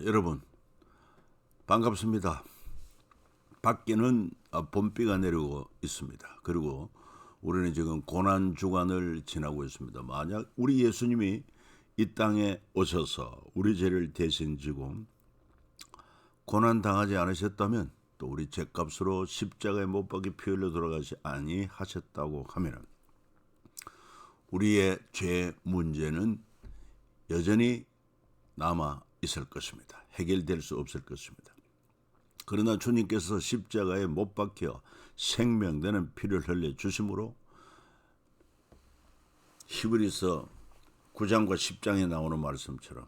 여러분 반갑습니다. 밖에는 봄비가 내리고 있습니다. 그리고 우리는 지금 고난 주간을 지나고 있습니다. 만약 우리 예수님이 이 땅에 오셔서 우리 죄를 대신 지고 고난 당하지 않으셨다면, 또 우리 죄값으로 십자가에 못 박혀 피 흘려 돌아가시 아니하셨다고 하면 우리의 죄 문제는 여전히 남아 있을 것입니다. 해결될 수 없을 것입니다. 그러나 주님께서 십자가에 못 박혀 생명되는 피를 흘려 주심으로 히브리서 9장과 10장에 나오는 말씀처럼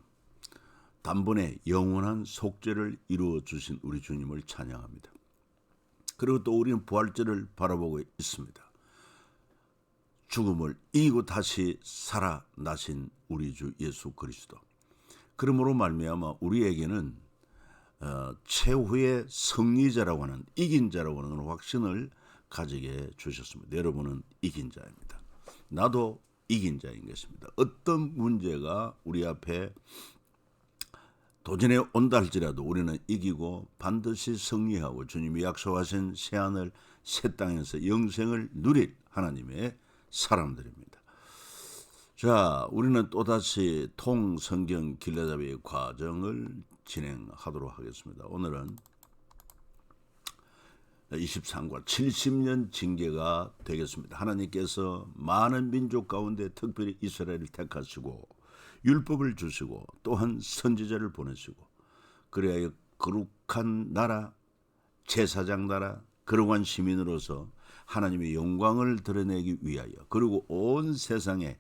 단번에 영원한 속죄를 이루어 주신 우리 주님을 찬양합니다. 그리고 또 우리는 부활절을 바라보고 있습니다. 죽음을 이기고 다시 살아나신 우리 주 예수 그리스도. 그러므로 말미암아 우리에게는 최후의 승리자라고 하는, 이긴 자라고 하는 확신을 가지게 주셨습니다. 여러분은 이긴 자입니다. 나도 이긴 자인 것입니다. 어떤 문제가 우리 앞에 도전해 온다 할지라도 우리는 이기고 반드시 승리하고 주님이 약속하신 새하늘 새 땅에서 영생을 누릴 하나님의 사람들입니다. 자, 우리는 또다시 통성경 길라잡이의 과정을 진행하도록 하겠습니다. 오늘은 23과 70년 징계가 되겠습니다. 하나님께서 많은 민족 가운데 특별히 이스라엘을 택하시고 율법을 주시고 또한 선지자를 보내시고, 그래야 거룩한 나라, 제사장 나라, 거룩한 시민으로서 하나님의 영광을 드러내기 위하여, 그리고 온 세상에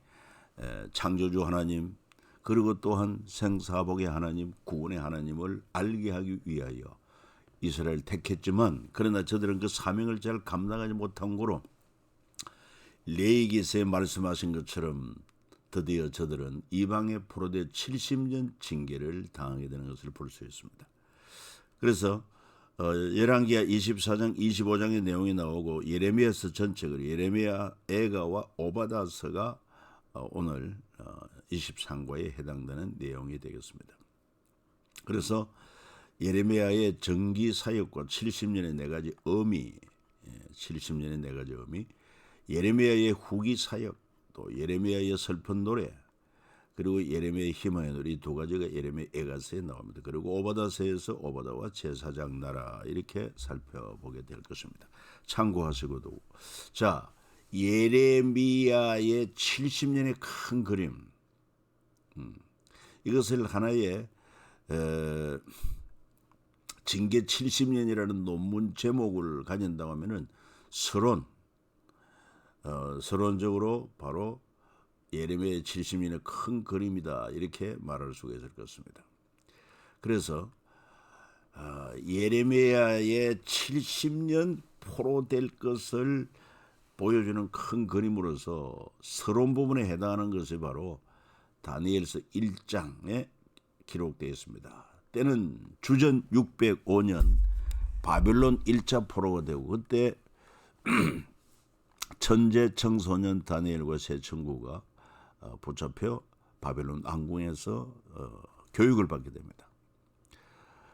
창조주 하나님, 그리고 또한 생사복의 하나님, 구원의 하나님을 알게 하기 위하여 이스라엘 택했지만, 그러나 저들은 그 사명을 잘 감당하지 못한 거로 레위기서에 말씀하신 것처럼 드디어 저들은 이방에 포로되 70년 징계를 당하게 되는 것을 볼 수 있습니다. 그래서 열왕기하 24장 25장의 내용이 나오고 예레미야서 전체가, 예레미야, 에가와 오바다서가 오늘 23과에 해당되는 내용이 되겠습니다. 그래서 예레미야의 정기 사역과 70년의 네 가지 의미, 70년의 네 가지 의미, 예레미야의 후기 사역, 또 예레미야의 슬픈 노래, 그리고 예레미야의 희망의 노래, 이 두 가지가 예레미야 에가서에 나옵니다. 그리고 오바다서에서 오바다와 제사장 나라, 이렇게 살펴보게 될 것입니다. 참고하시고도. 자, 예레미야의 70년의 큰 그림, 이것을 하나의 징계 70년이라는 논문 제목을 가진다고 하면은 서론적으로 바로 예레미야의 70년의 큰 그림이다, 이렇게 말할 수가 있을 것입니다. 그래서 예레미야의 70년 포로될 것을 보여주는 큰 그림으로서 서론 부분에 해당하는 것이 바로 다니엘서 1장에 기록되어 있습니다. 때는 주전 605년 바벨론 1차 포로가 되고, 그때 천재 청소년 다니엘과 세 친구가 붙잡혀 바벨론 왕궁에서 교육을 받게 됩니다.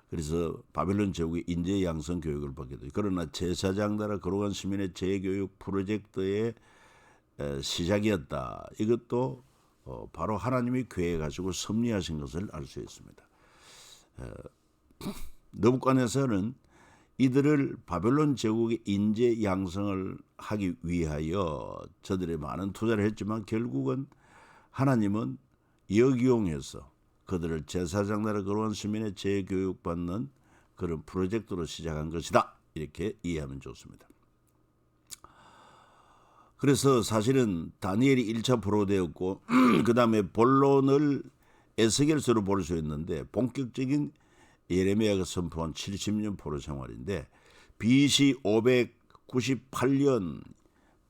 그래서 바벨론 제국의 인재 양성 교육을 받게 됩니다. 그러나 제사장 나라 거룩한 시민의 재교육 프로젝트의 시작이었다. 이것도 바로 하나님이 계획하시고 섭리하신 것을 알 수 있습니다. 느부갓네살은 이들을 바벨론 제국의 인재 양성을 하기 위하여 저들의 많은 투자를 했지만, 결국은 하나님은 역이용해서 그들을 제사장 나라 거룩한 시민의 재교육받는 그런 프로젝트로 시작한 것이다, 이렇게 이해하면 좋습니다. 그래서 사실은 다니엘이 1차 포로되었고 그 다음에 본론을 에스겔서로 볼 수 있는데, 본격적인 예레미야가 선포한 70년 포로 생활인데, BC 598년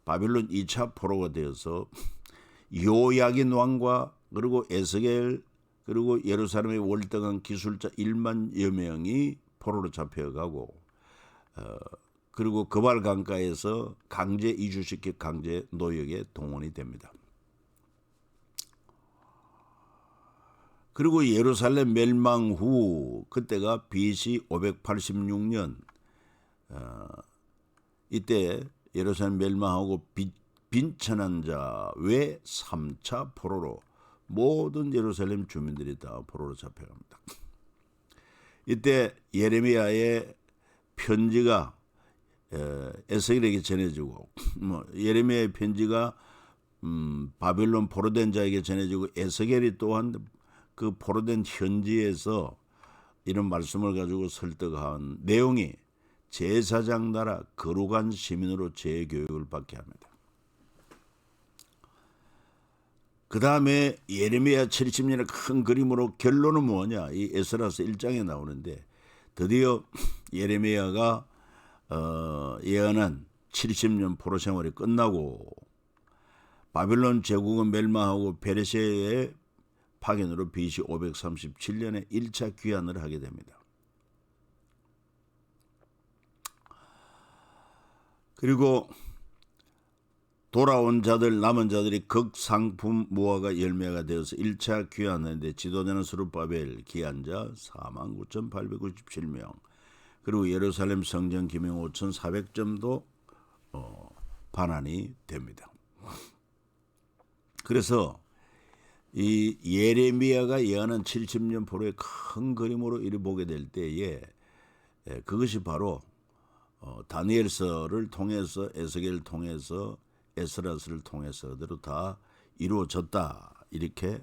바벨론 2차 포로가 되어서 요야긴 왕과 그리고 에스겔, 그리고 예루살렘에 월등한 기술자 1만여 명이 포로로 잡혀가고, 그리고 그발 강가에서 강제 이주시켜 강제 노역에 동원이 됩니다. 그리고 예루살렘 멸망 후 그때가 BC 586년 이때 예루살렘 멸망하고 빈천한 자 외 3차 포로로 모든 예루살렘 주민들이 다 포로로 잡혀갑니다. 이때 예레미야의 편지가 에스겔에게 전해지고 예레미야의 편지가 바빌론 포로된 자에게 전해지고 에스겔이 또한 그 포로된 현지에서 이런 말씀을 가지고 설득한 내용이 제사장 나라 거룩한 시민으로 재교육을 받게 합니다. 그 다음에 예레미야 70년의 큰 그림으로 결론은 뭐냐? 이 에스라서 1장에 나오는데 드디어 예레미야가 예언한 70년 포로 생활이 끝나고 바빌론 제국은 멸망하고 페르시아의 파견으로 BC 537년에 1차 귀환을 하게 됩니다. 그리고 돌아온 자들 남은 자들이 극상품 무화과 열매가 되어서 1차 귀환하는데 지도자는 스룹바벨 기한자 49,897명 그리고 예루살렘 성전 기명 5,400점도 반환이 됩니다. 그래서 이 예레미야가 예언한 70년 포로의 큰 그림으로 이를 보게 될 때에 그것이 바로 다니엘서를 통해서 에스겔을 통해서 에스라서를 통해서 그대로 다 이루어졌다 이렇게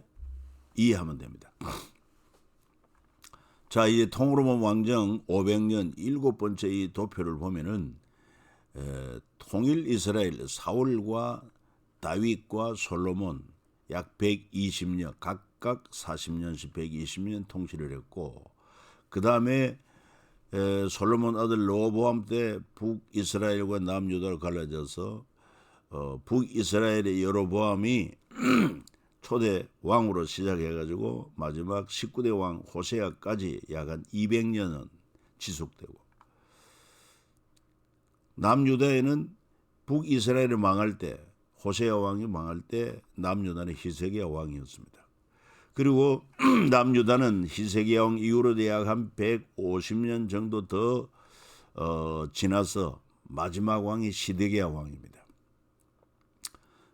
이해하면 됩니다. 자, 이제 통로몬 왕정 500년 7번째 이 도표를 보면은 통일 이스라엘 사울과 다윗과 솔로몬 약 120년 각각 40년씩 120년 통치를 했고 그 다음에 솔로몬 아들 로보암 때 북이스라엘과 남유다로 갈라져서 북이스라엘의 여로보암이 초대 왕으로 시작해가지고 마지막 19대 왕 호세아까지 약 한 200년은 지속되고 남유다에는 북이스라엘이 망할 때 호세아 왕이 망할 때 남유다는 히스기야 왕이었습니다. 그리고 남유다는 히스기야 왕 이후로 약 한 150년 정도 더 지나서 마지막 왕이 시드기야 왕입니다.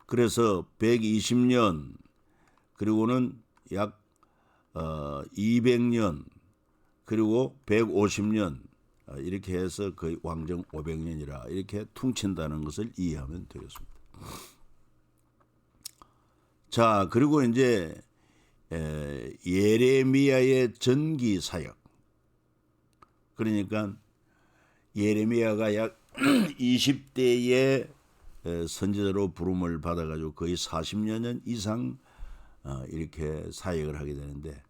그래서 120년 그리고는 약 200년 그리고 150년 이렇게 해서 거의 왕정 500년이라 이렇게 퉁친다는 것을 이해하면 되겠습니다. 자, 그리고 이제 예레미야의 전기 사역. 그러니까 예레미야가 약 20대에 선지자로 부름을 받아가지고 거의 40년 이상 이렇게 사역을 하게 되는데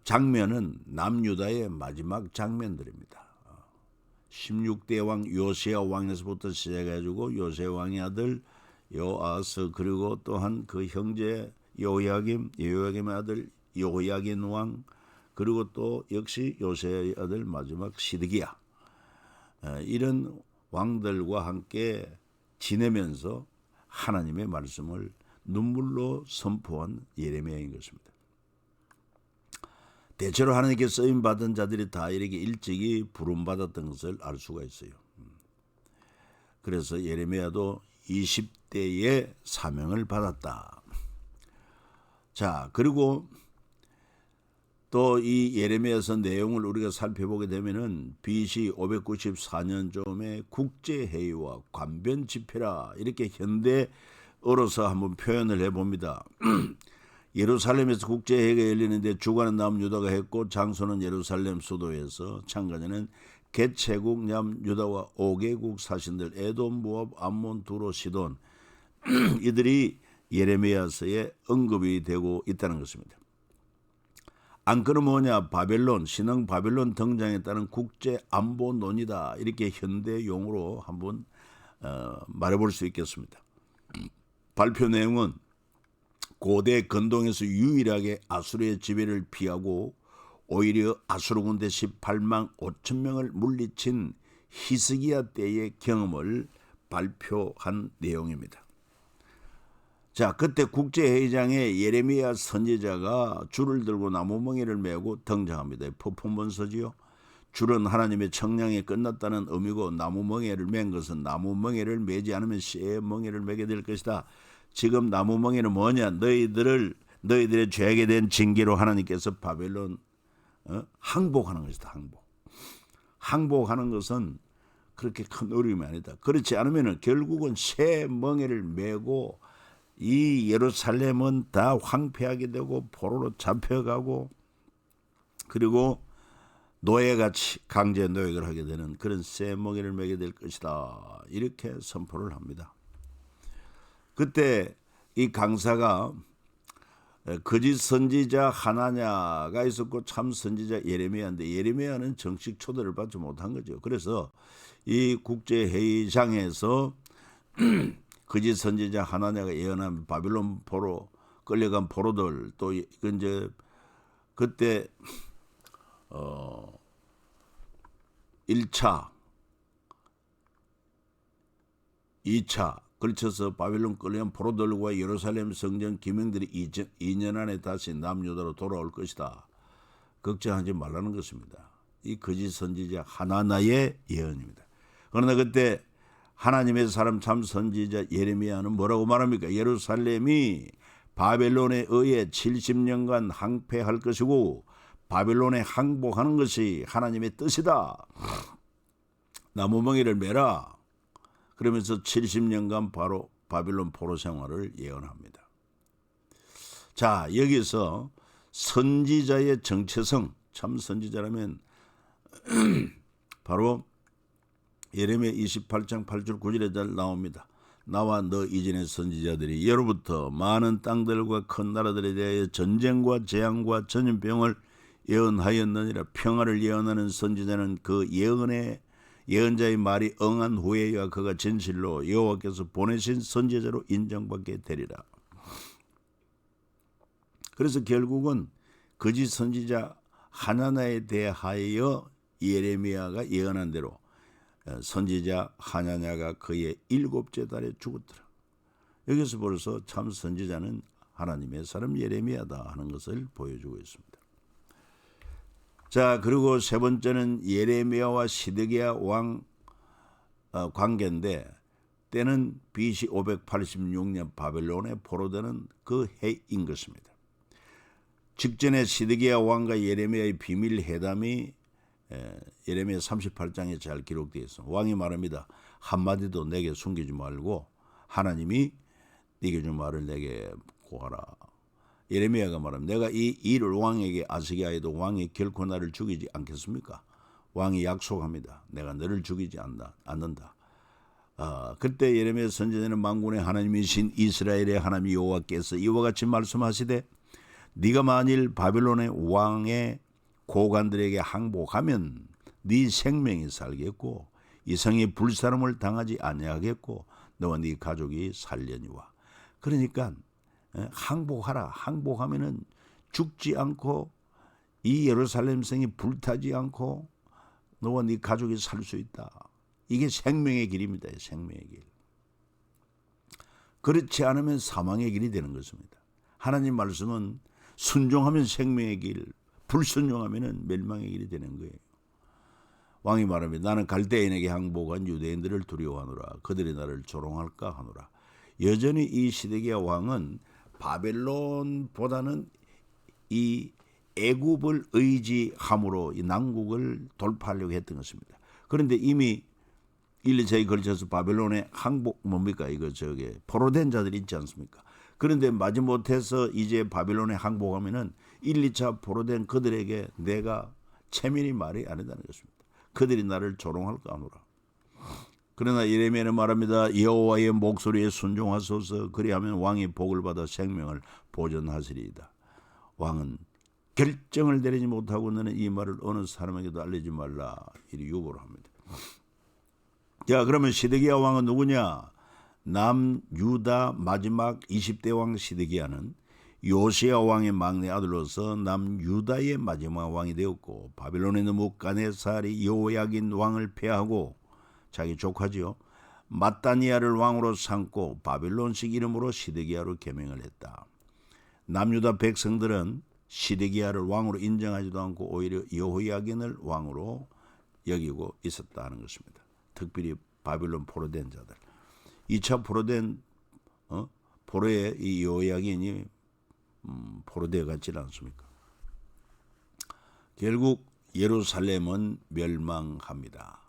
장면은 남유다의 마지막 장면들입니다. 16대 왕 요시야 왕에서부터 시작해가지고 요시야 왕의 아들 요아스 그리고 또한 그 형제 요야김의 아들 요야긴 왕 그리고 또 역시 요시야의 아들 마지막 시드기야 이런 왕들과 함께 지내면서 하나님의 말씀을 눈물로 선포한 예레미야인 것입니다. 대체로 하나님께 쓰임받은 자들이 다 이렇게 일찍이 부름받았던 것을 알 수가 있어요. 그래서 예레미야도 20대에 사명을 받았다. 자, 그리고 또 이 예레미야서 내용을 우리가 살펴보게 되면은 BC 594년쯤에 국제회의와 관변집회라 이렇게 현대어로서 한번 표현을 해봅니다. 예루살렘에서 국제회의가 열리는데 주관은 남유다가 했고 장소는 예루살렘 수도에서 참가자는 개체국 남유다와 5개국 사신들 에돔, 모압, 암몬, 두로, 시돈 이들이 예레미야서에 언급이 되고 있다는 것입니다. 안건은 뭐냐? 바벨론, 신흥 바벨론 등장에 따른 국제 안보 논의다. 이렇게 현대 용어로 한번 말해볼 수 있겠습니다. 발표 내용은 고대 근동에서 유일하게 아수르의 지배를 피하고 오히려 아수르 군대 18만 5천 명을 물리친 히스기야 때의 경험을 발표한 내용입니다. 자, 그때 국제회의장에 예레미야 선지자가 줄을 들고 나무멍에를 메고 등장합니다. 퍼포먼스지요. 줄은 하나님의 청량이 끝났다는 의미고 나무멍에를 맨 것은 나무멍에를 메지 않으면 새 멍에를 메게 될 것이다. 지금 나무멍에는 뭐냐? 너희들의 죄악에 대한 징계로 하나님께서 바벨론 항복하는 것이다. 항복하는 것은 그렇게 큰 어려움이 아니다. 그렇지 않으면 결국은 새 멍에를 메고 이 예루살렘은 다 황폐하게 되고 포로로 잡혀가고 그리고 노예같이 강제 노역을 하게 되는 그런 새 멍에를 메게 될 것이다. 이렇게 선포를 합니다. 그때 이 강사가 거짓 선지자 하나냐가 있었고 참 선지자 예레미야인데 예레미야는 정식 초대를 받지 못한 거죠. 그래서 이 국제회의장에서 거짓 선지자 하나냐가 예언한 바빌론 포로 끌려간 포로들 또 이제 그때 1차, 2차 걸쳐서 바빌론 끌려간 포로들과 예루살렘 성전 기명들이 2년 안에 다시 남유다로 돌아올 것이다. 걱정하지 말라는 것입니다. 이 거짓 선지자 하나냐의 예언입니다. 그러나 그때 하나님의 사람 참 선지자 예레미야는 뭐라고 말합니까? 예루살렘이 바벨론에 의해 70년간 항폐할 것이고 바벨론에 항복하는 것이 하나님의 뜻이다. 나무멍에를 메라. 그러면서 70년간 바로 바빌론 포로 생활을 예언합니다. 자, 여기서 선지자의 정체성, 참 선지자라면 바로 예레미야 28장 8절 9절에 잘 나옵니다. 나와 너 이전의 선지자들이 예로부터 많은 땅들과 큰 나라들에 대하여 전쟁과 재앙과 전염병을 예언하였느니라. 평화를 예언하는 선지자는 그 예언자의 말이 응한 후에야 그가 진실로 여호와께서 보내신 선지자로 인정받게 되리라. 그래서 결국은 거짓 선지자 하나냐에 대하여 예레미야가 예언한 대로 선지자 하나냐가 그의 7째 달에 죽었더라. 여기서 벌써 참 선지자는 하나님의 사람 예레미야다 하는 것을 보여주고 있습니다. 자, 그리고 세 번째는 예레미야와 시드기야 왕 관계인데 때는 BC 586년 바벨론에 포로되는 그 해인 것입니다. 직전에 시드기야 왕과 예레미야의 비밀 회담이 예레미야 38장에 잘 기록되어 있습니다. 왕이 말합니다. 한마디도 내게 숨기지 말고 하나님이 네게 준 말을 내게 고하라. 예레미야가 말합니다. 내가 이 일을 왕에게 아시게 하여도 왕이 결코 나를 죽이지 않겠습니까? 왕이 약속합니다. 내가 너를 죽이지 않는다. 그때 예레미야 선지자는 만군의 하나님이신 이스라엘의 하나님 여호와께서 이와 같이 말씀하시되 네가 만일 바벨론의 왕의 고관들에게 항복하면 네 생명이 살겠고 이 성이 불사름을 당하지 아니하겠고 너와 네 가족이 살려니와. 그러니까 항복하라. 항복하면은 죽지 않고 이 예루살렘 성이 불타지 않고 너와 네 가족이 살 수 있다. 이게 생명의 길입니다. 생명의 길. 그렇지 않으면 사망의 길이 되는 것입니다. 하나님 말씀은 순종하면 생명의 길, 불순종하면 멸망의 길이 되는 거예요. 왕이 말합니다. 나는 갈대인에게 항복한 유대인들을 두려워하노라. 그들이 나를 조롱할까 하노라. 여전히 이 시드기야 왕은 바벨론보다는 이 애굽을 의지함으로 이 남국을 돌파하려고 했던 것입니다. 그런데 이미 1, 2차에 걸쳐서 바벨론의 항복 뭡니까? 이거 포로된 자들이 있지 않습니까? 그런데 마지못해서 이제 바벨론에 항복하면은 1, 2차 포로된 그들에게 내가 체면이 말이 아니다는 것입니다. 그들이 나를 조롱할까 하노라. 그러나 예레미야는 말합니다. 여호와의 목소리에 순종하소서. 그리하면 왕이 복을 받아 생명을 보존하시리이다. 왕은 결정을 내리지 못하고 너는 이 말을 어느 사람에게도 알리지 말라. 이리 유보를 합니다. 자, 그러면 시드기야 왕은 누구냐? 남유다 마지막 20대 왕 시드기야는 요시야 왕의 막내 아들로서 남유다의 마지막 왕이 되었고 바벨론의 느부갓네살이 여호야긴 왕을 폐하고 자기 조카지요. 마따니아를 왕으로 삼고 바빌론식 이름으로 시드기야로 개명을 했다. 남유다 백성들은 시드기야를 왕으로 인정하지도 않고 오히려 여호야긴을 왕으로 여기고 있었다는 것입니다. 특별히 바빌론 포로된 자들. 2차 포로된 포로의 이 여호야긴이 포로되어 갔지는 않습니까? 결국 예루살렘은 멸망합니다.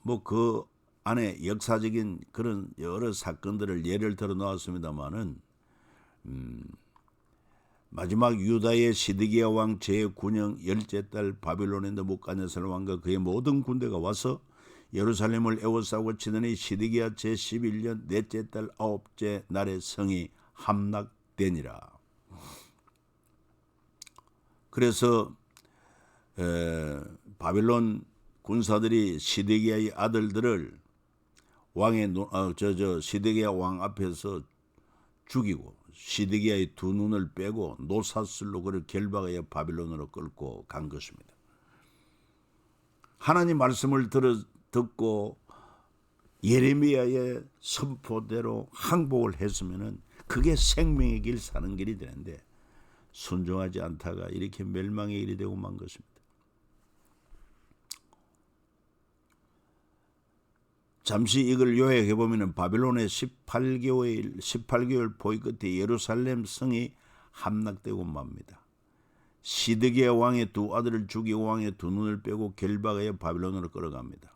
뭐 그 안에 역사적인 그런 여러 사건들을 예를 들어 놓았습니다만은 마지막 유다의 시드기야 왕 제9년 10째 달 바빌론의 느부갓네살 왕과 그의 모든 군대가 와서 예루살렘을 에워싸고 치더니 시드기야 제11년 넷째 달 9째 날에 성이 함락되니라. 그래서 바빌론 군사들이 시드기야의 아들들을 시드기야 왕 앞에서 죽이고 시드기야의 두 눈을 빼고 노사슬로 그를 결박하여 바빌론으로 끌고 간 것입니다. 하나님 말씀을 듣고 예레미야의 선포대로 항복을 했으면은 그게 생명의 길 사는 길이 되는데 순종하지 않다가 이렇게 멸망의 일이 되고 만 것입니다. 잠시 이걸 요약해 보면은 바빌론의 18개월 포위 끝에 예루살렘 성이 함락되고 맙니다. 시드기야 왕의 두 아들을 죽이고 왕의 두 눈을 빼고 결박하여 바빌론으로 끌어갑니다.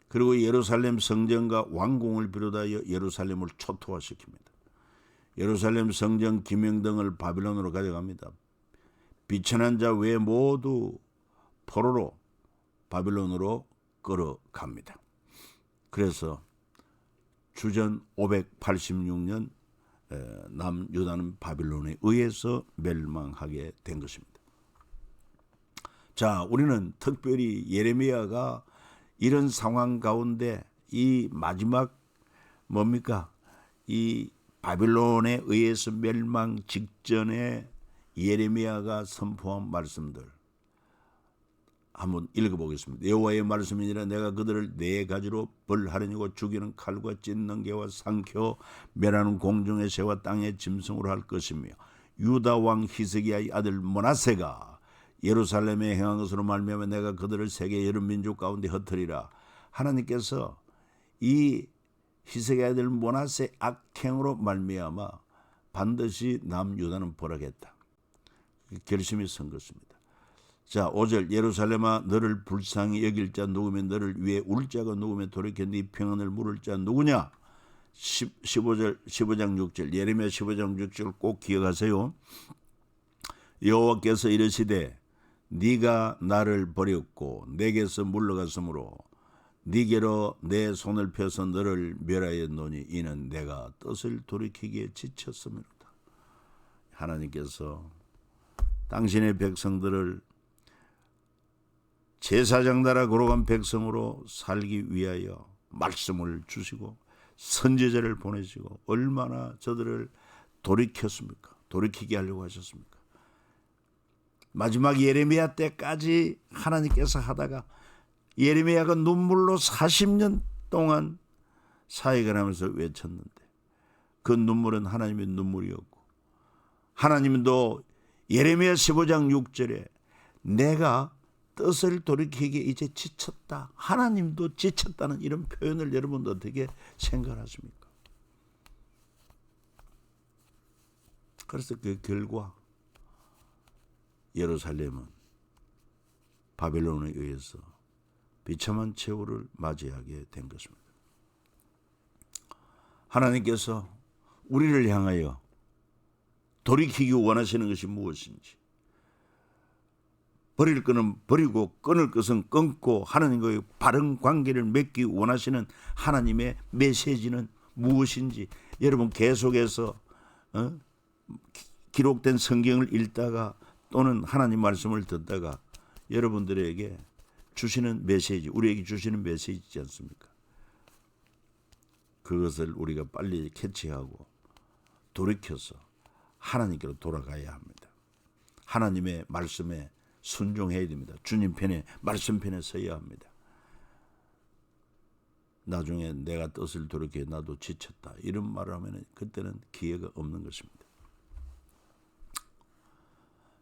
그리고 예루살렘 성전과 왕궁을 비롯하여 예루살렘을 초토화시킵니다. 예루살렘 성전 기명등을 바빌론으로 가져갑니다. 비천한 자 외 모두 포로로 바빌론으로 끌어갑니다. 그래서 주전 586년 남유다는 바빌론에 의해서 멸망하게 된 것입니다. 자, 우리는 특별히 예레미야가 이런 상황 가운데 이 마지막 뭡니까? 이 바빌론에 의해서 멸망 직전에 예레미야가 선포한 말씀들 한번 읽어보겠습니다. 여호와의 말씀이니라 내가 그들을 네 가지로 벌하려니고 죽이는 칼과 찢는 개와 상켜 멸하는 공중의 새와 땅의 짐승으로 할 것이며 유다 왕 히스기야의 아들 므낫세가 예루살렘에 행한 것으로 말미암아 내가 그들을 세계 여러 민족 가운데 흩으리라. 하나님께서 이 히스기야 아들 므낫세 악행으로 말미암아 반드시 남유다는 벌하겠다. 결심이 선 것입니다. 자, 5절 예루살렘아 너를 불쌍히 여길 자 누구며 너를 위해 울 자가 누구며 돌이켜 네 평안을 물을 자 누구냐. 15장 6절 예레미야 15장 6절 꼭 기억하세요. 여호와께서 이르시되 네가 나를 버렸고 내게서 물러갔으므로 네게로 내 손을 펴서 너를 멸하였노니 이는 내가 뜻을 돌이키기에 지쳤음이로다. 하나님께서 당신의 백성들을 제사장 나라 거룩한 백성으로 살기 위하여 말씀을 주시고 선지자를 보내시고 얼마나 저들을 돌이켰습니까? 돌이키게 하려고 하셨습니까? 마지막 예레미야 때까지 하나님께서 하다가 예레미야가 눈물로 40년 동안 사역을 하면서 외쳤는데 그 눈물은 하나님의 눈물이었고 하나님도 예레미야 15장 6절에 내가 뜻을 돌이키기에 이제 지쳤다. 하나님도 지쳤다는 이런 표현을 여러분도 어떻게 생각하십니까? 그래서 그 결과 예루살렘은 바벨론에 의해서 비참한 최후를 맞이하게 된 것입니다. 하나님께서 우리를 향하여 돌이키기 원하시는 것이 무엇인지 버릴 것은 버리고 끊을 것은 끊고 하나님과의 바른 관계를 맺기 원하시는 하나님의 메시지는 무엇인지 여러분 계속해서 기록된 성경을 읽다가 또는 하나님 말씀을 듣다가 여러분들에게 주시는 메시지, 우리에게 주시는 메시지지 않습니까? 그것을 우리가 빨리 캐치하고 돌이켜서 하나님께로 돌아가야 합니다. 하나님의 말씀에 순종해야 됩니다. 주님 편에 말씀 편에 서야 합니다. 나중에 내가 뜻을 돌이켜 나도 지쳤다 이런 말을 하면 그때는 기회가 없는 것입니다.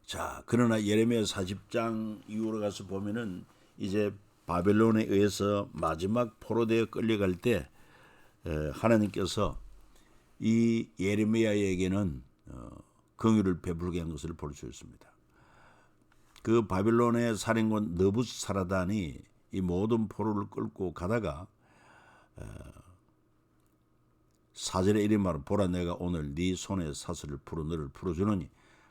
자, 그러나 예레미야 40장 이후로 가서 보면은 이제 바벨론에 의해서 마지막 포로되어 끌려갈 때 하나님께서 이 예레미야에게는 긍휼을 베풀게 한 것을 볼 수 있습니다. 그 바벨론의 사령관 느부사라단이 이 모든 포로를 끌고 가다가 4절에 이런 말을 보라 내가 오늘 네 손에 사슬을 풀어 너를 풀어주노니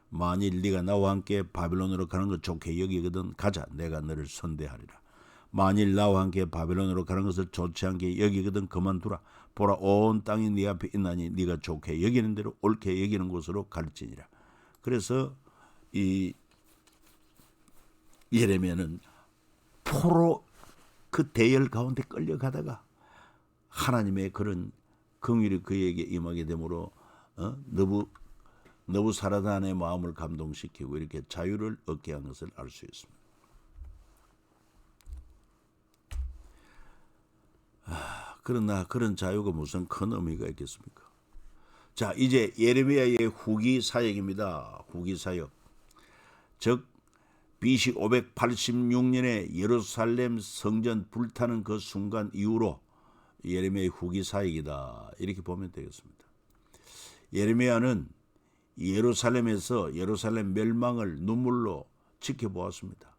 만일 네가 나와 함께 바벨론으로 가는 것 좋게 여기거든 가자 내가 너를 선대하리라. 만일 나와 함께 바벨론으로 가는 것을 좋지 않게 여기거든 그만두라. 보라 온 땅이 네 앞에 있나니 네가 좋게 여기는 대로 옳게 여기는 곳으로 갈지니라. 그래서 이 예레미야는 포로 그 대열 가운데 끌려가다가 하나님의 그런 긍휼이 그에게 임하게 되므로 느부사라단의 마음을 감동시키고 이렇게 자유를 얻게 한 것을 알 수 있습니다. 그러나 그런 자유가 무슨 큰 의미가 있겠습니까? 자, 이제 예레미야의 후기 사역입니다. 후기 사역. 즉 BC 586년에 예루살렘 성전 불타는 그 순간 이후로 예레미야의 후기 사역이다. 이렇게 보면 되겠습니다. 예레미야는 예루살렘에서 예루살렘 멸망을 눈물로 지켜보았습니다.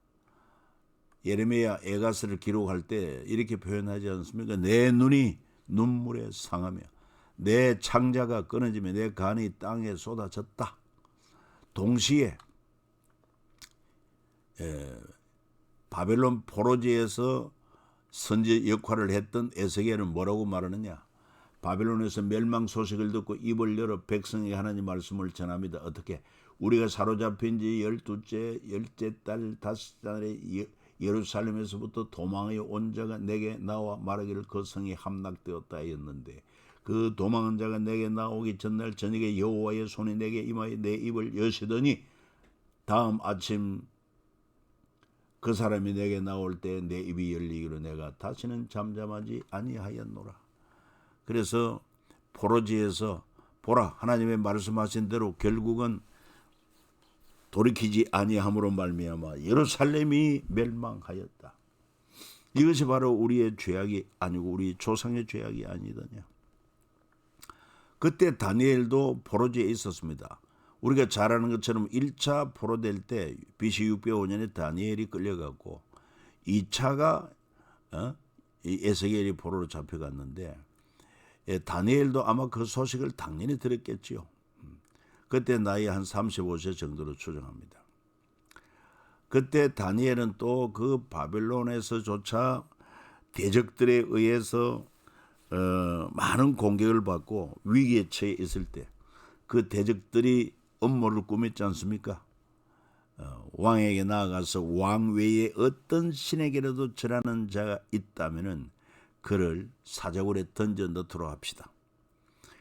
예레미야 에가스를 기록할 때 이렇게 표현하지 않습니까? 내 눈이 눈물에 상하며 내 창자가 끊어지며 내 간이 땅에 쏟아졌다. 동시에 바벨론 포로지에서 선지 역할을 했던 에스겔은 뭐라고 말하느냐? 바벨론에서 멸망 소식을 듣고 입을 열어 백성에게 하나님 말씀을 전합니다. 어떻게? 우리가 사로잡힌 지 12째 달 5달에 예루살렘에서부터 도망하여 온 자가 내게 나와 말하기를 그 성이 함락되었다 하였는데 그 도망한 자가 내게 나오기 전날 저녁에 여호와의 손이 내게 임하여 내 입을 여시더니 다음 아침 그 사람이 내게 나올 때 내 입이 열리기로 내가 다시는 잠잠하지 아니하였노라. 그래서 포로지에서 보라 하나님의 말씀하신 대로 결국은 돌이키지 아니함으로 말미암아 예루살렘이 멸망하였다. 이것이 바로 우리의 죄악이 아니고 우리 조상의 죄악이 아니더냐. 그때 다니엘도 포로지에 있었습니다. 우리가 잘 아는 것처럼 1차 포로될 때 BC 605년에 다니엘이 끌려갔고 2차가 에스겔이 포로로 잡혀갔는데 다니엘도 아마 그 소식을 당연히 들었겠지요. 그때 나이 한 35세 정도로 추정합니다. 그때 다니엘은 또 그 바벨론에서조차 대적들에 의해서 많은 공격을 받고 위기에 처해 있을 때 그 대적들이 음모를 꾸몄지 않습니까? 왕에게 나아가서 왕 외에 어떤 신에게라도 절하는 자가 있다면은 그를 사자굴에 던져 넣도록 합시다.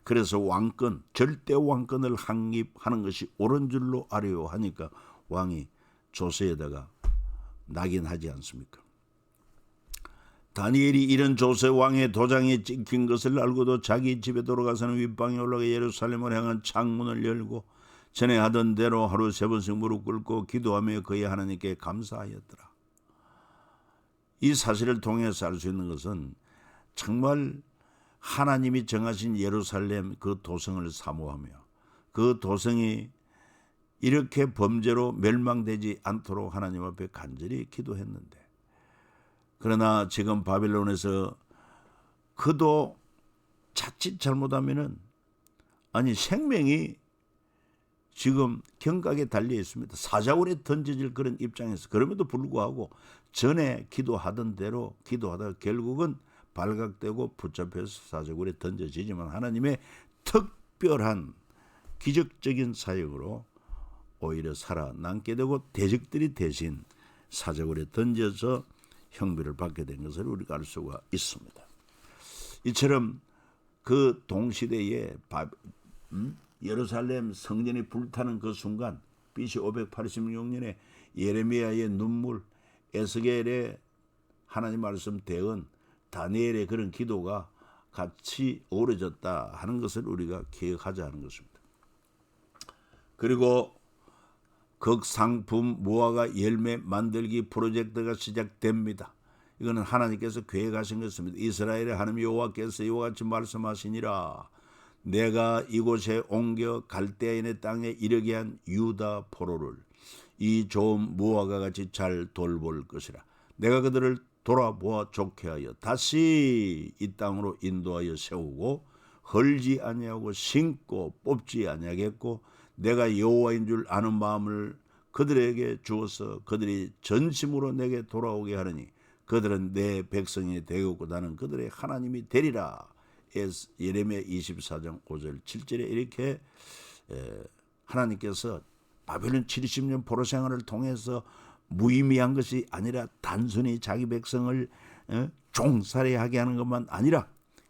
그래서 왕권, 절대 왕권을 확립하는 것이 옳은 줄로 알아요 하니까 왕이 조서에다가 낙인하지 않습니까? 다니엘이 이런 조세 왕의 도장에 찍힌 것을 알고도 자기 집에 돌아가서는 윗방에 올라가 예루살렘을 향한 창문을 열고 전에 하던 대로 하루 3번씩 무릎 꿇고 기도하며 그의 하나님께 감사하였더라. 이 사실을 통해서 알 수 있는 것은 정말 하나님이 정하신 예루살렘 그 도성을 사모하며 그 도성이 이렇게 범죄로 멸망되지 않도록 하나님 앞에 간절히 기도했는데 그러나 지금 바벨론에서 그도 자칫 잘못하면은 아니 생명이 지금 경각에 달려 있습니다. 사자굴에 던져질 그런 입장에서 그럼에도 불구하고 전에 기도하던 대로 기도하다가 결국은 발각되고 붙잡혀서 사자굴에 던져지지만 하나님의 특별한 기적적인 사역으로 오히려 살아남게 되고 대적들이 대신 사자굴에 던져서 형벌을 받게 된 것을 우리가 알 수가 있습니다. 이처럼 그 동시대에 예루살렘 성전이 불타는 그 순간 BC 586년에 예레미야의 눈물, 에스겔의 하나님 말씀 대언, 다니엘의 그런 기도가 같이 어우러졌다 하는 것을 우리가 기억하자 하는 것입니다. 그리고 극상품 무화과 열매 만들기 프로젝트가 시작됩니다. 이거는 하나님께서 계획하신 것입니다. 이스라엘의 하나님 여호와께서 이와 같이 말씀하시니라. 내가 이곳에 옮겨 갈대아인의 땅에 이르게 한 유다 포로를 이 좋은 무화과 같이 잘 돌볼 것이라. 내가 그들을 돌아보아 좋게 하여 다시 이 땅으로 인도하여 세우고 헐지 아니하고 심고 뽑지 아니하겠고 내가 여호와인 줄 아는 마음을 그들에게 주어서 그들이 전심으로 내게 돌아오게 하느니 그들은 내 백성이 되겠고 나는 그들의 하나님이 되리라. 예레미야 24장 5절 7절에 이렇게 하나님께서 바벨론 70년 포로 생활을 통해서 무의미한 것이 아니라 단순히 자기 백성을 종살이하게 하는 것만 아니라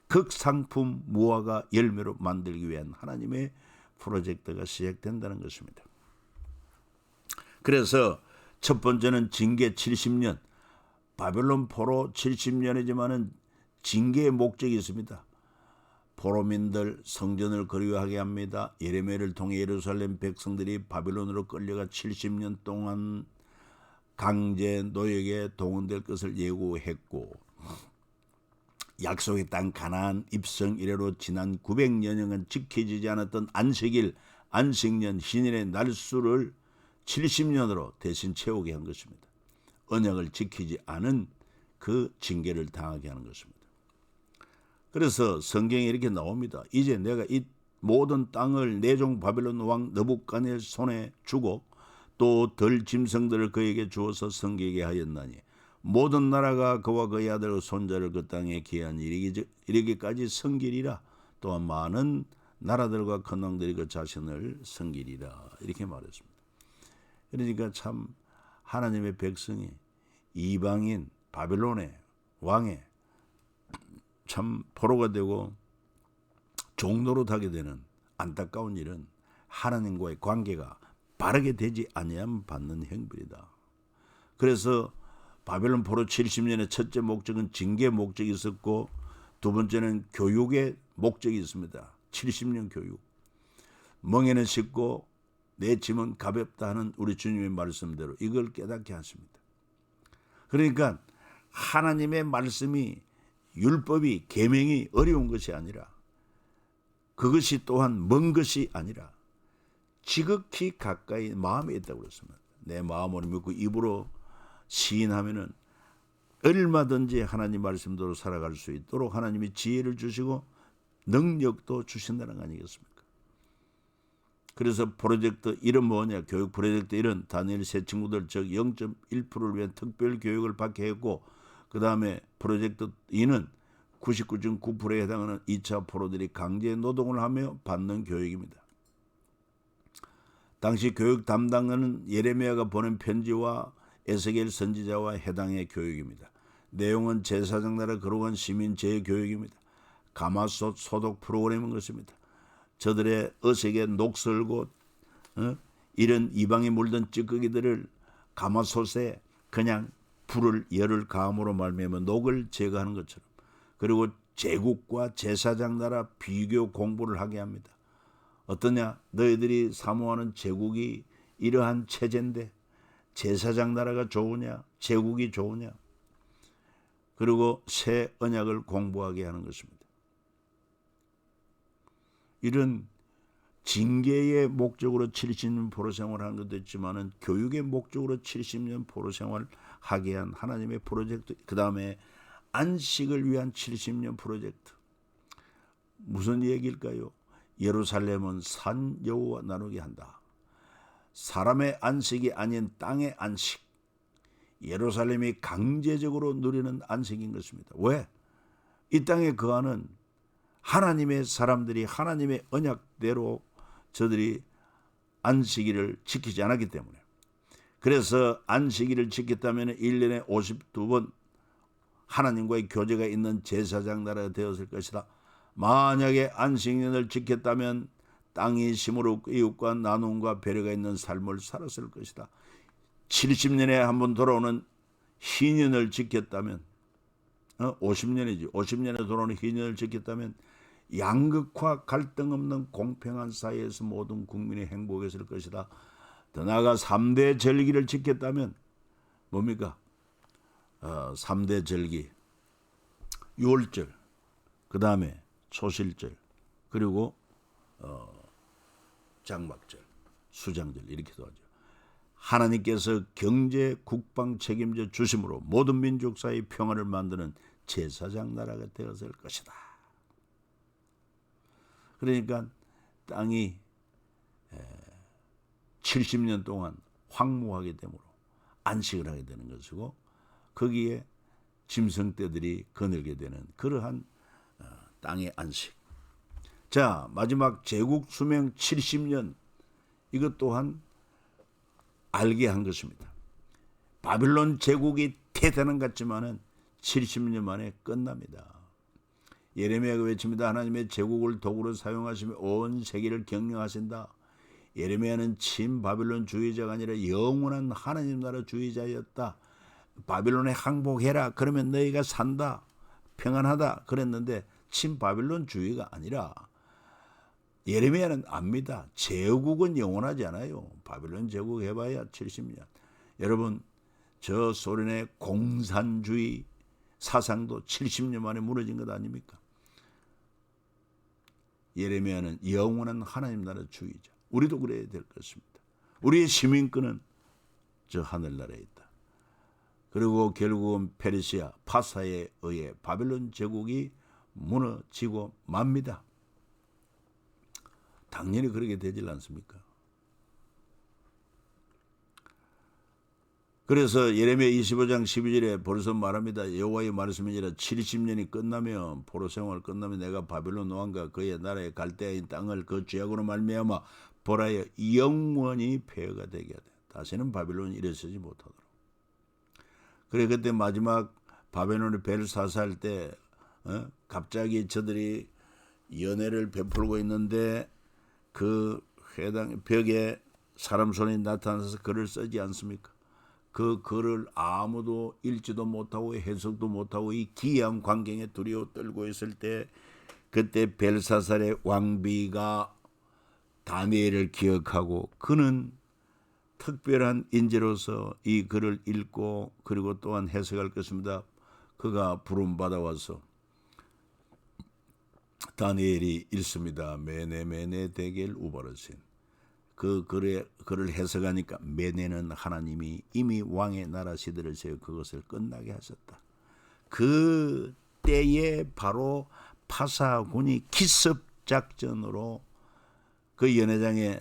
극상품 무화과 열매로 만들기 위한 하나님의 프로젝트가 시작된다는 것입니다. 그래서 첫 번째는 징계 70년, 바벨론 포로 70년이지만은 징계의 목적이 있습니다. 포로민들 성전을 그리워하게 합니다. 예레미야를 통해 예루살렘 백성들이 바벨론으로 끌려가 70년 동안 강제 노역에 동원될 것을 예고했고 약속의 땅 가나안 입성 이래로 지난 900여년간 지켜지지 않았던 안식일, 안식년, 신일의 날수를 70년으로 대신 채우게 한 것입니다. 언약을 지키지 않은 그 징계를 당하게 하는 것입니다. 그래서 성경에 이렇게 나옵니다. 이제 내가 이 모든 땅을 내 종 바벨론 왕 느부갓네살 손에 주고 또 들 짐승들을 그에게 주어서 섬기게 하였나니 모든 나라가 그와 그의 아들 손자를 그 땅에 기한 이르기까지 섬기리라. 또한 많은 나라들과 큰 왕들이 그 자신을 섬기리라. 이렇게 말했습니다. 그러니까 참 하나님의 백성이 이방인 바벨론의 왕에 참 포로가 되고 종노릇하게 되는 안타까운 일은 하나님과의 관계가 바르게 되지 아니하면 받는 형벌이다. 그래서 바벨론 포로 70년의 첫째 목적은 징계 목적이 있었고 두 번째는 교육의 목적이 있습니다. 70년 교육. 멍에는 쉽고 내 짐은 가볍다 하는 우리 주님의 말씀대로 이걸 깨닫게 하십니다. 그러니까 하나님의 말씀이 율법이 계명이 어려운 것이 아니라 그것이 또한 먼 것이 아니라 지극히 가까이 마음에 있다고 그랬습니다. 내 마음으로 믿고 입으로 시인하면은 얼마든지 하나님 말씀대로 살아갈 수 있도록 하나님이 지혜를 주시고 능력도 주신다는 거 아니겠습니까? 그래서 프로젝트 1은 뭐냐? 교육 프로젝트 1은 다니엘 새 친구들 즉 0.1%를 위한 특별 교육을 받게 했고 그 다음에 프로젝트 2는 99.9%에 해당하는 2차 포로들이 강제 노동을 하며 받는 교육입니다. 당시 교육 담당은 예레미야가 보낸 편지와 에스겔 선지자와 해당의 교육입니다. 내용은 제사장 나라 거룩한 시민 재교육입니다. 가마솥 소독 프로그램인 것입니다. 저들의 어색의 녹슬고 이런 이방에 물든 찌꺼기들을 가마솥에 그냥 열을 가함으로 말미암아 녹을 제거하는 것처럼 그리고 제국과 제사장 나라 비교 공부를 하게 합니다. 어떠냐? 너희들이 사모하는 제국이 이러한 체제인데 제사장 나라가 좋으냐? 제국이 좋으냐? 그리고 새 언약을 공부하게 하는 것입니다. 이런 징계의 목적으로 70년 포로 생활하는 것도 있지만은 교육의 목적으로 70년 포로 생활하게 한 하나님의 프로젝트. 그 다음에 안식을 위한 70년 프로젝트. 무슨 얘기일까요? 예루살렘은 산 여호와 나누게 한다. 사람의 안식이 아닌 땅의 안식. 예루살렘이 강제적으로 누리는 안식인 것입니다. 왜? 이 땅에 거하는 하나님의 사람들이 하나님의 언약대로 저들이 안식일을 지키지 않았기 때문에. 그래서 안식일을 지켰다면 1년에 52번 하나님과의 교제가 있는 제사장 나라가 되었을 것이다. 만약에 안식년을 지켰다면 땅이 심으로 이웃과 나눔과 배려가 있는 삶을 살았을 것이다. 70년에 한 번 돌아오는 희년을 지켰다면 50년이지. 50년에 돌아오는 희년을 지켰다면 양극화 갈등 없는 공평한 사회에서 모든 국민의 행복했을 것이다. 더 나아가 3대 절기를 지켰다면 뭡니까? 3대 절기, 유월절, 그 다음에 초실절, 그리고 장막절, 수장절 이렇게도 하죠. 하나님께서 경제, 국방 책임져 주심으로 모든 민족 사이의 평화를 만드는 제사장 나라가 되었을 것이다. 그러니까 땅이 70년 동안 황무하게 되므로 안식을 하게 되는 것이고 거기에 짐승떼들이 거늘게 되는 그러한 땅의 안식. 자, 마지막 제국 수명 70년, 이것 또한 알게 한 것입니다. 바빌론 제국이 태단한 같지만은 70년 만에 끝납니다. 예레미야가 외칩니다. 하나님의 제국을 도구로 사용하시며 온 세계를 경영하신다. 예레미야는 친 바빌론주의자가 아니라 영원한 하나님 나라 주의자였다. 바빌론에 항복해라. 그러면 너희가 산다. 평안하다. 그랬는데 친 바빌론주의가 아니라 예레미야는 압니다. 제국은 영원하지 않아요. 바빌론 제국 해봐야 70년. 여러분, 저 소련의 공산주의 사상도 70년 만에 무너진 것 아닙니까? 예레미야는 영원한 하나님 나라 주의자. 우리도 그래야 될 것입니다. 우리의 시민권은 저 하늘나라에 있다. 그리고 결국은 페르시아 파사에 의해 바빌론 제국이 무너지고 맙니다. 당연히 그렇게 되질 않습니까? 그래서 예레미야 25장 12절에 벌써 말합니다. 여호와의 말씀이니라 70년이 끝나면 포로 생활 끝나면 내가 바빌론 왕과 그의 나라의 갈대아인 땅을 그 죄악으로 말미암아 벌하여 영원히 폐허가 되게 하되 다시는 바빌론이 일어서지 못하도록. 그래 그때 마지막 바벨론의 벨사사할 때 갑자기 저들이 연회를 베풀고 있는데 그 회당 벽에 사람 손이 나타나서 글을 쓰지 않습니까? 그 글을 아무도 읽지도 못하고 해석도 못하고 이 기이한 광경에 두려워 떨고 있을 때 그때 벨사살의 왕비가 다니엘을 기억하고 그는 특별한 인재로서 이 글을 읽고 그리고 또한 해석할 것입니다. 그가 부름받아 와서 다니엘이 읽습니다. 메네 데겔 우바르신. 그 글을 해석하니까 메네는 하나님이 이미 왕의 나라 시대를 세워 그것을 끝나게 하셨다. 그 때에 바로 파사군이 기습작전으로 그 연회장에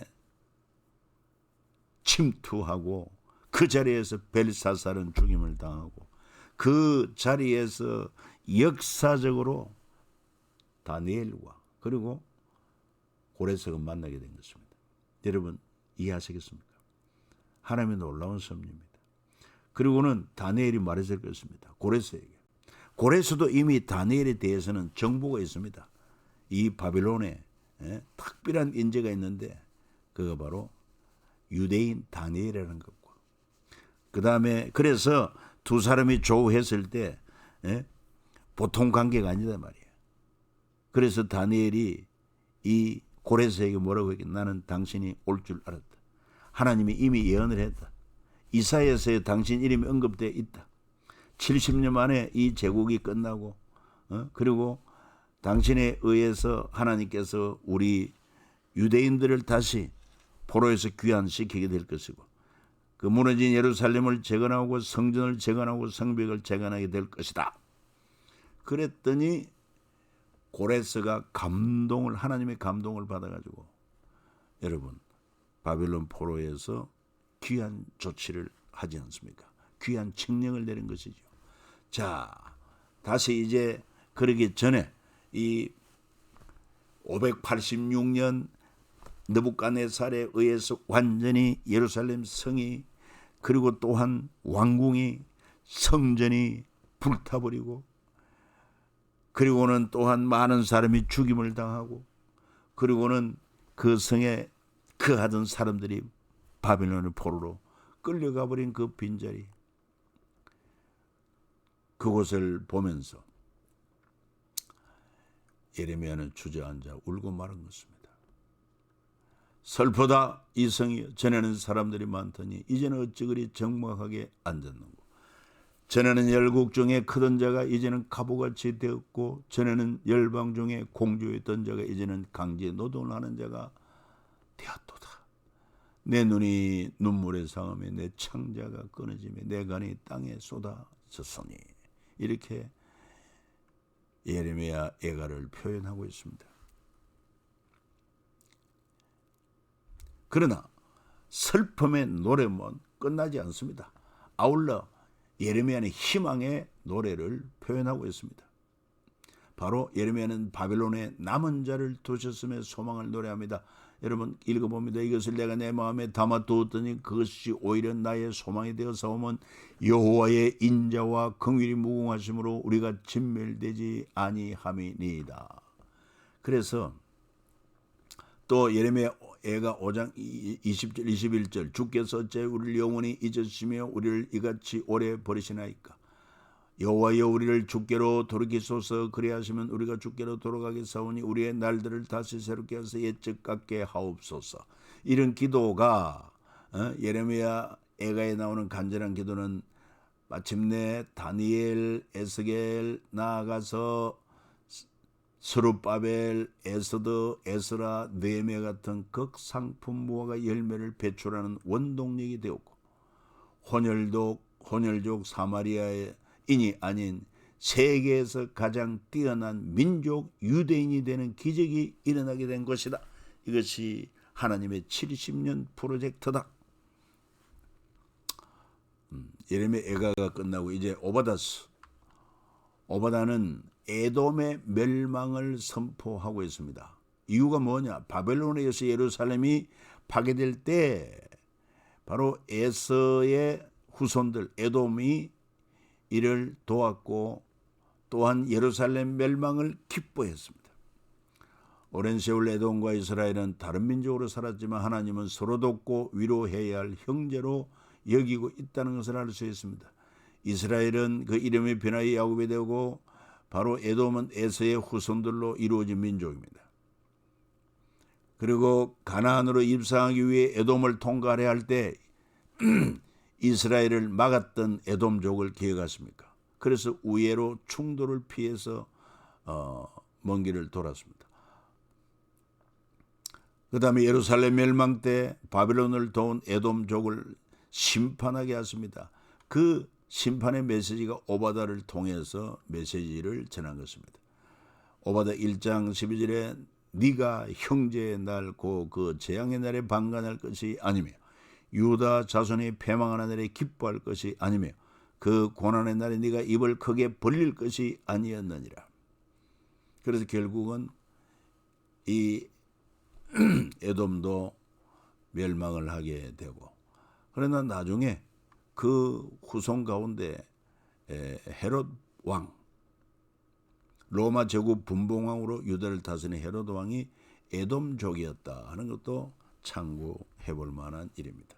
침투하고 그 자리에서 벨사살은 죽임을 당하고 그 자리에서 역사적으로 다니엘과 그리고 고레스가 만나게 된 것입니다. 여러분 이해하시겠습니까? 하나님의 놀라운 섭리입니다. 그리고는 다니엘이 말했을 것입니다. 고레스에게. 고레스도 이미 다니엘에 대해서는 정보가 있습니다. 이 바빌론에 특별한 인재가 있는데 그가 바로 유대인 다니엘이라는 것과 그 다음에 그래서 두 사람이 조우했을 때 보통 관계가 아니다 말이에요. 그래서 다니엘이 이 고레스에게 뭐라고 했겠냐. 나는 당신이 올 줄 알았다. 하나님이 이미 예언을 했다. 이사야서에 당신 이름이 언급되어 있다. 70년 만에 이 제국이 끝나고 그리고 당신에 의해서 하나님께서 우리 유대인들을 다시 포로에서 귀환시키게 될 것이고 그 무너진 예루살렘을 재건하고 성전을 재건하고 성벽을 재건하게 될 것이다. 그랬더니 고레스가 하나님의 감동을 받아가지고 여러분 바빌론 포로에서 귀한 조치를 하지 않습니까? 귀한 칙령을 내린 것이죠. 자, 다시 이제 그러기 전에 이 586년 느부갓네살에 의해서 완전히 예루살렘 성이 그리고 또한 왕궁이 성전이 불타버리고 그리고는 또한 많은 사람이 죽임을 당하고 그리고는 그 성에 거하던 사람들이 바빌론의 포로로 끌려가 버린 그 빈자리 그곳을 보면서 예레미야는 주저앉아 울고 말은 것입니다. 슬프다 이성이여, 전에는 사람들이 많더니 이제는 어찌 그리 적막하게 앉았는고. 전에는 열국 중에 크던 자가 이제는 가보같이 되었고, 전에는 열방 중에 공주였던 자가 이제는 강지에 노동을 하는 자가 되었도다. 내 눈이 눈물에 상하며 내 창자가 끊어지며 내 간이 땅에 쏟아졌으니. 이렇게 예레미야 애가를 표현하고 있습니다. 그러나 슬픔의 노래는 끝나지 않습니다. 아울러 예레미야는 희망의 노래를 표현하고 있습니다. 바로 예레미야는 바벨론에 남은 자를 두셨음에 소망을 노래합니다. 여러분 읽어봅니다. 이것을 내가 내 마음에 담아두었더니 그것이 오히려 나의 소망이 되어서 오면 여호와의 인자와 긍휼이 무궁하심으로 우리가 진멸되지 아니함이니이다. 그래서 또 예레미야 애가 5장 20절 21절 주께서 어찌 우리를 영원히 잊으시며 우리를 이같이 오래 버리시나이까. 여호와여 우리를 주께로 돌이키소서. 그리하시면 우리가 주께로 돌아가겠사오니 우리의 날들을 다시 새롭게 하사 옛적 같게 하옵소서. 이런 기도가 예레미야 애가에 나오는 간절한 기도는 마침내 다니엘, 에스겔 나아가서 스룹바벨, 에스더, 에스라, 느헤미야 같은 극상품 무화과 열매를 배출하는 원동력이 되었고, 혼혈족 사마리아의 인이 아닌 세계에서 가장 뛰어난 민족 유대인이 되는 기적이 일어나게 된 것이다. 이것이 하나님의 70년 프로젝트다. 예레미야 애가가 끝나고 이제 오바다는 에돔의 멸망을 선포하고 있습니다. 이유가 뭐냐? 바벨론에 의해서 예루살렘이 파괴될 때 바로 에서의 후손들 에돔이 이를 도왔고 또한 예루살렘 멸망을 기뻐했습니다. 오랜 세월 에돔과 이스라엘은 다른 민족으로 살았지만 하나님은 서로 돕고 위로해야 할 형제로 여기고 있다는 것을 알 수 있습니다. 이스라엘은 그 이름이 변하여 야곱이 되고 바로 에돔은 에서의 후손들로 이루어진 민족입니다. 그리고 가나안으로 입성하기 위해 에돔을 통과해야 할 때 이스라엘을 막았던 에돔족을 기억하십니까? 그래서 우회로 충돌을 피해서 먼 길을 돌았습니다. 그 다음에 예루살렘 멸망 때 바벨론을 도운 에돔족을 심판하게 하십니다. 그 심판의 메시지가 오바다를 통해서 메시지를 전한 것입니다. 오바다 1장 12절에 네가 형제의 날 곧 그 재앙의 날에 방관할 것이 아니며 유다 자손이 패망하는 날에 기뻐할 것이 아니며 그 고난의 날에 네가 입을 크게 벌릴 것이 아니었느니라. 그래서 결국은 이 에돔도 멸망을 하게 되고, 그러나 나중에 그 후손 가운데 헤롯 왕, 로마 제국 분봉왕으로 유다를 다스린 헤롯 왕이 에돔족이었다 하는 것도 참고해 볼 만한 일입니다.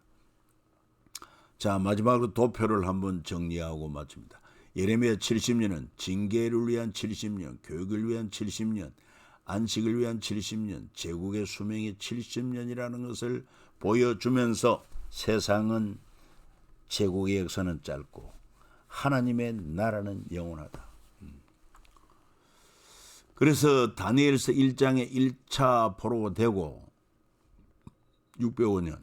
자, 마지막으로 도표를 한번 정리하고 마칩니다. 예레미야 70년은 징계를 위한 70년, 교육을 위한 70년, 안식을 위한 70년, 제국의 수명이 70년이라는 것을 보여주면서 세상은 제국의 역사는 짧고 하나님의 나라는 영원하다. 그래서 다니엘서 1장에 1차 포로가 되고 605년,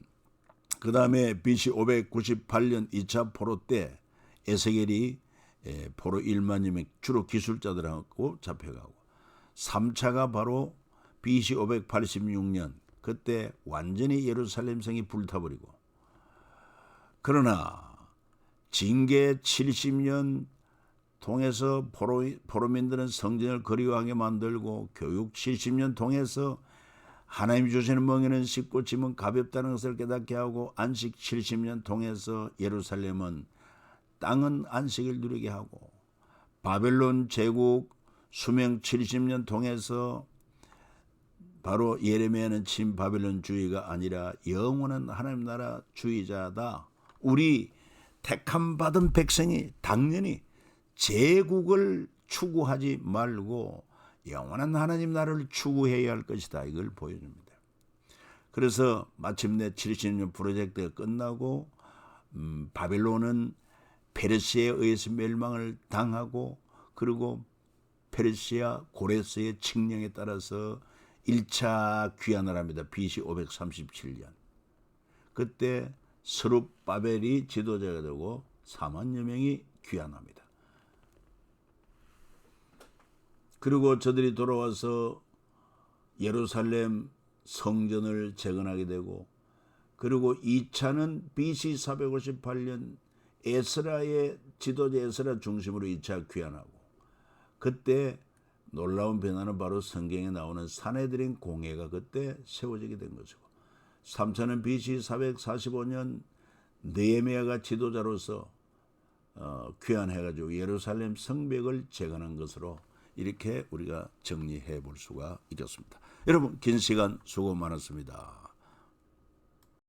그 다음에 BC 598년 2차 포로 때 에스겔이 포로 1만이면 주로 기술자들하고 잡혀가고, 3차가 바로 BC 586년, 그때 완전히 예루살렘 성이 불타버리고, 그러나 징계 70년 통해서 포로민들은 성전을 그리워하게 만들고, 교육 70년 통해서 하나님이 주시는 멍에는 씻고 짐은 가볍다는 것을 깨닫게 하고, 안식 70년 통해서 예루살렘은 땅은 안식을 누리게 하고, 바벨론 제국 수명 70년 통해서 바로 예레미야는 친바벨론주의가 아니라 영원한 하나님 나라 주의자다. 우리 택함 받은 백성이 당연히 제국을 추구하지 말고 영원한 하나님 나라를 추구해야 할 것이다. 이걸 보여줍니다. 그래서 마침내 70년 프로젝트가 끝나고 바벨론은 페르시아에 의해서 멸망을 당하고 그리고 페르시아 고레스의 칙령에 따라서 1차 귀환을 합니다. BC 537년. 그때 스룹바벨이 지도자가 되고 4만여 명이 귀환합니다. 그리고 저들이 돌아와서 예루살렘 성전을 재건하게 되고 그리고 2차는 BC 458년 에스라의 지도자 에스라 중심으로 2차 귀환하고 그때 놀라운 변화는 바로 성경에 나오는 산헤드린 공회가 그때 세워지게 된 것이고 3차는 BC 445년 느헤미야가 지도자로서 귀환해가지고 예루살렘 성벽을 재건한 것으로 이렇게 우리가 정리해 볼 수가 있겠습니다. 여러분 긴 시간 수고 많았습니다.